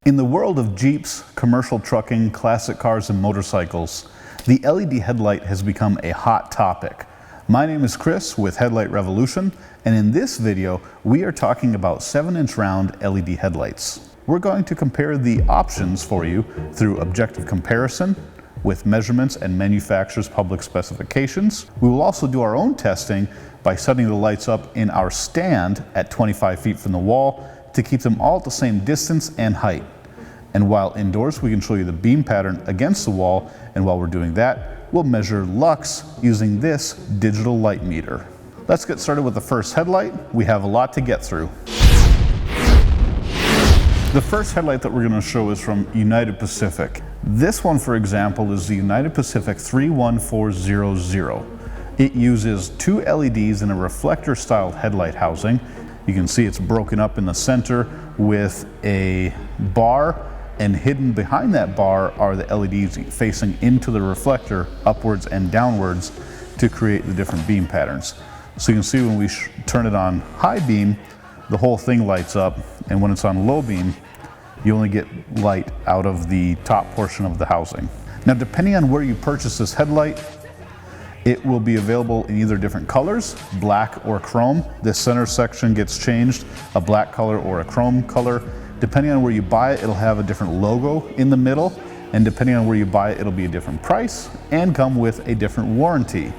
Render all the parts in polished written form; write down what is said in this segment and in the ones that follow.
In the world of Jeeps, commercial trucking, classic cars, and motorcycles, the LED headlight has become a hot topic. My name is Chris with Headlight Revolution, and in this video, we are talking about 7-inch round LED headlights. We're going to compare the options for you through objective comparison with measurements and manufacturer's public specifications. We will also do our own testing by setting the lights up in our stand at 25 feet from the wall to keep them all at the same distance and height. And while indoors, we can show you the beam pattern against the wall, and while we're doing that, we'll measure lux using this digital light meter. Let's get started with the first headlight. We have a lot to get through. The first headlight that we're going to show is from United Pacific. This one, for example, is the United Pacific 31400. It uses two LEDs in a reflector-style headlight housing. You can see it's broken up in the center with a bar, and hidden behind that bar are the LEDs facing into the reflector upwards and downwards to create the different beam patterns. So you can see when we turn it on high beam, the whole thing lights up, and when it's on low beam, you only get light out of the top portion of the housing. Now, depending on where you purchase this headlight, it will be available in either different colors, black or chrome. This center section gets changed, a black color or a chrome color. Depending on where you buy it, it'll have a different logo in the middle, and depending on where you buy it, it'll be a different price and come with a different warranty.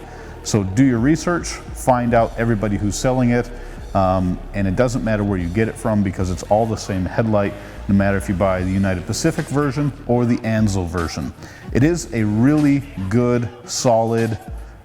So do your research, find out everybody who's selling it, and it doesn't matter where you get it from because it's all the same headlight, no matter if you buy the United Pacific version or the Anzo version. It is a really good, solid,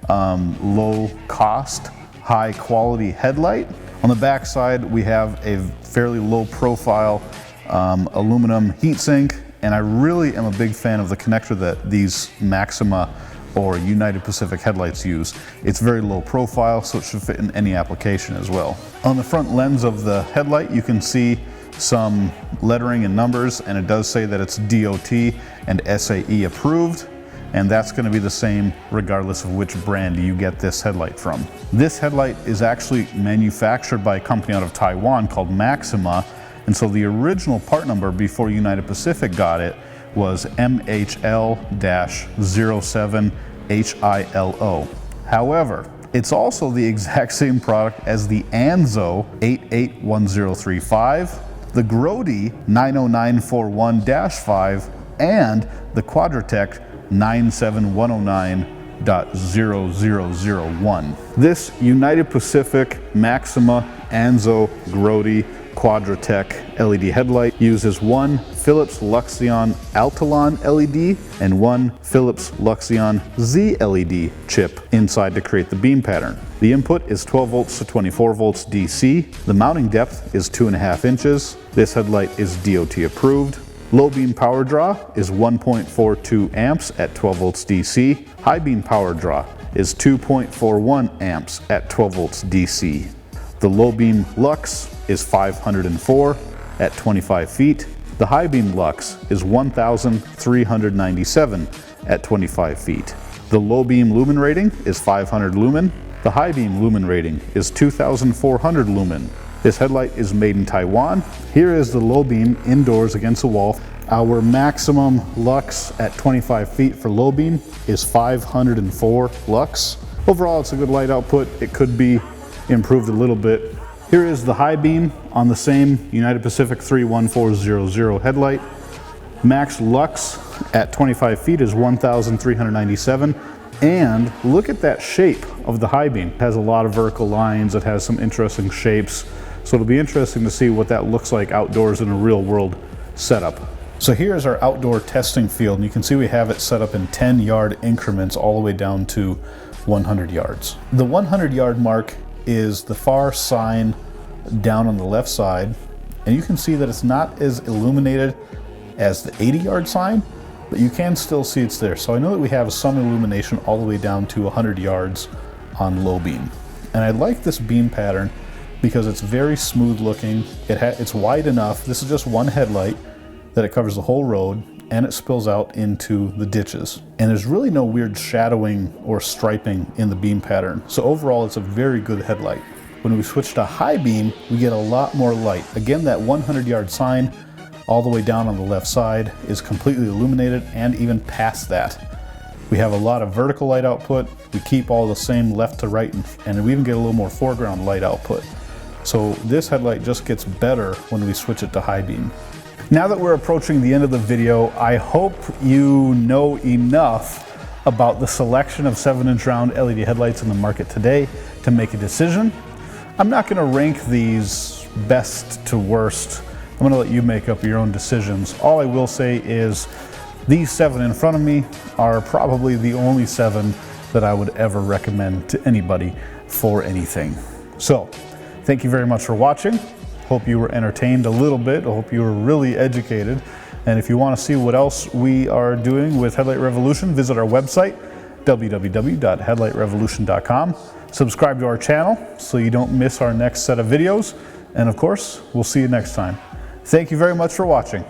low cost, high quality headlight. On the back side, we have a fairly low profile aluminum heatsink, and I really am a big fan of the connector that these Maxima or United Pacific headlights use. It's very low profile, so it should fit in any application as well. On the front lens of the headlight, you can see some lettering and numbers, and it does say that it's DOT and SAE approved, and that's going to be the same regardless of which brand you get this headlight from. This headlight is actually manufactured by a company out of Taiwan called Maxima, and so the original part number before United Pacific got it was MHL-07HILO. However, it's also the exact same product as the Anzo 881035, the Grody 90941-5, and the Quadratec 97109.0001. This United Pacific Maxima Anzo Grody Quadratec LED headlight uses one Philips Luxion Altalon LED and one Philips Luxion Z LED chip inside to create the beam pattern. The input is 12 volts to 24 volts DC. The mounting depth is 2.5 inches. This headlight is DOT approved. Low beam power draw is 1.42 amps at 12 volts DC. High beam power draw is 2.41 amps at 12 volts DC. The low beam lux is 504 at 25 feet. The high beam lux is 1,397 at 25 feet. The low beam lumen rating is 500 lumen. The high beam lumen rating is 2,400 lumen. This headlight is made in Taiwan. Here is the low beam indoors against the wall. Our maximum lux at 25 feet for low beam is 504 lux. Overall, it's a good light output. It could be improved a little bit. Here is the high beam on the same United Pacific 31400 headlight. Max lux at 25 feet is 1,397. And look at that shape of the high beam. It has a lot of vertical lines. It has some interesting shapes. So it'll be interesting to see what that looks like outdoors in a real world setup. So here's our outdoor testing field, and you can see we have it set up in 10-yard increments all the way down to 100 yards. The 100-yard mark is the far sign down on the left side, and you can see that it's not as illuminated as the 80-yard sign, but you can still see it's there. So I know that we have some illumination all the way down to 100 yards on low beam. And I like this beam pattern because it's very smooth looking. It's wide enough. This is just one headlight that it covers the whole road, and it spills out into the ditches. And there's really no weird shadowing or striping in the beam pattern. So overall, it's a very good headlight. When we switch to high beam, we get a lot more light. Again, that 100-yard sign all the way down on the left side is completely illuminated, and even past that. We have a lot of vertical light output. We keep all the same left to right, and we even get a little more foreground light output. So this headlight just gets better when we switch it to high beam. Now that we're approaching the end of the video, I hope you know enough about the selection of 7-inch round LED headlights in the market today to make a decision. I'm not going to rank these best to worst. I'm going to let you make up your own decisions. All I will say is these 7 in front of me are probably the only 7 that I would ever recommend to anybody for anything. So, thank you very much for watching. Hope you were entertained a little bit. I hope you were really educated. And if you want to see what else we are doing with Headlight Revolution, visit our website, www.headlightrevolution.com. Subscribe to our channel so you don't miss our next set of videos. And of course, we'll see you next time. Thank you very much for watching.